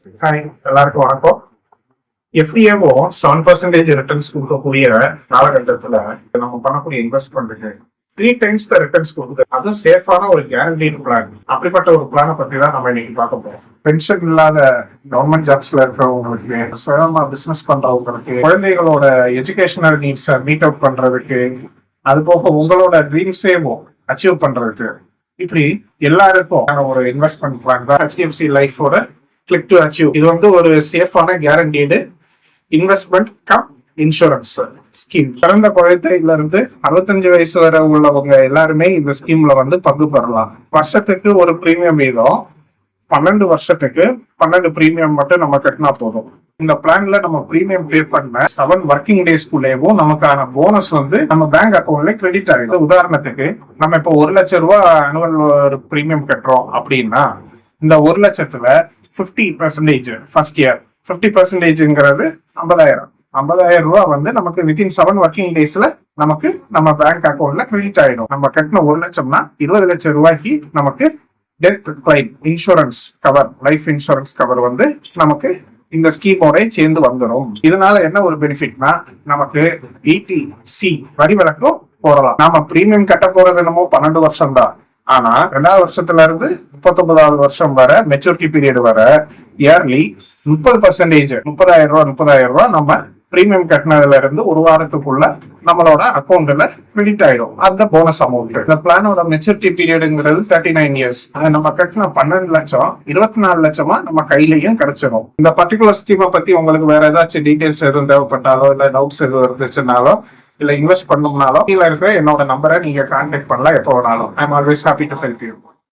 Hi, எல்லாருக்கும் வணக்கம். எஃப்டிஏவோ 7% returns கொடுக்கக்கூடிய காலகட்டத்துல நம்ம பண்ணக்கூடிய இன்வெஸ்ட்மெண்ட்டுக்கு 3 times த ரிட்டர்ன்ஸ் கொடுக்குது. அதுவும் சேஃபான ஒரு கேரண்டீடு பிளான். அப்படிப்பட்ட ஒரு பிளானை பத்தி தான் நம்ம இன்னைக்கு பார்க்க போறோம். பென்ஷன் இல்லாத கவர்மெண்ட் ஜாப்ஸ்ல இருக்கிறவங்களுக்கு, சுயமா பிசினஸ் பண்றவங்களுக்கு, குழந்தைகளோட எஜுகேஷனல் நீட்ஸை மீட் அவுட் பண்றதுக்கு, அது போக உங்களோட ட்ரீம்ஸேவும் அச்சீவ் பண்றதுக்கு, இப்படி எல்லாருக்கும் ஒரு இன்வெஸ்ட்மெண்ட் பிளான் தான் HDFC லைஃபோட கிளிக் டு அச்சீவ். இது வந்து ஒரு சேஃபான guaranteed investment cum insurance scheme. பிறந்த குழந்தையில இருந்து 65 வயசு வரை உள்ளவங்க எல்லாருமே இந்த ஸ்கீம்ல வந்து பங்கு பெறலாம். வருஷத்துக்கு ஒரு பிரீமியம் வீதம் 12 வருஷத்துக்கு 12 பிரீமியம் மட்டும் நம்ம கட்டினா போதும். இந்த பிளான்ல நம்ம பிரீமியம் பே பண்ண 7 ஒர்க்கிங் டேஸ்க்குள்ளேயும் நமக்கான போனஸ் வந்து நம்ம பேங்க் அக்கௌண்ட்ல கிரெடிட் ஆகிடும். உதாரணத்துக்கு நம்ம இப்போ 1 லட்சம் ரூபாய் அனுவல் பிரீமியம் கட்டுறோம் அப்படின்னா, இந்த 1 லட்சத்துல 50% ஃபர்ஸ்ட் இயர், 50%ங்கிறது 50,000 ரூபாய் வந்து நமக்கு வித்தின் 7 ஒர்க்கிங் டேஸ்ல நமக்கு நம்ம பேங்க் அக்கௌண்ட்ல கிரெடிட் ஆயிடும். நம்ம கட்டின 1 லட்சம்னா 20 லட்சம் ரூபாய்க்கு நமக்கு death claim insurance cover, life insurance cover வந்து நமக்கு இந்த ஸ்கீமோட சேர்ந்து வந்துடும். இதனால என்ன ஒரு பெனிஃபிட்னா, நமக்கு ETC வரி விலக்கும் போடலாம். நாம பிரீமியம் கட்ட போறது என்னமோ 12 வருஷம் தான். ஆனா 2வது வருஷத்துல இருந்து 39வது வருஷம் வர மெச்சூரிட்டி பீரியட் வர இயர்லி 30% 30,000 ரூபாய் நம்ம பிரீமியம் கட்டினதுல இருந்து ஒரு வாரத்துக்குள்ள நம்மளோட அக்கௌண்ட்ல கிரெடிட் ஆயிடும். அந்த போனஸ் அமௌண்ட். இந்த பிளானோட மெச்சூரிட்டி பீரியடுங்கிறது 39 இயர்ஸ். நம்ம கட்டின 12 லட்சம் 24 லட்சமா நம்ம கையிலையும் கிடைச்சிடும். இந்த பர்டிகுலர் ஸ்கீமை பத்தி உங்களுக்கு வேற ஏதாச்சும் டீடைல்ஸ் எதுவும் தேவைப்பட்டாலோ, இல்ல டவுட்ஸ் எதுவும் இருந்துச்சுனாலோ, இல்ல இன்வெஸ்ட் பண்ணணும்னாலும் கீழே இருக்கிற என்னோட நம்பரை நீங்க கான்டாக்ட் பண்ணலாம் எப்போ வேணாலும். I am always happy to help you.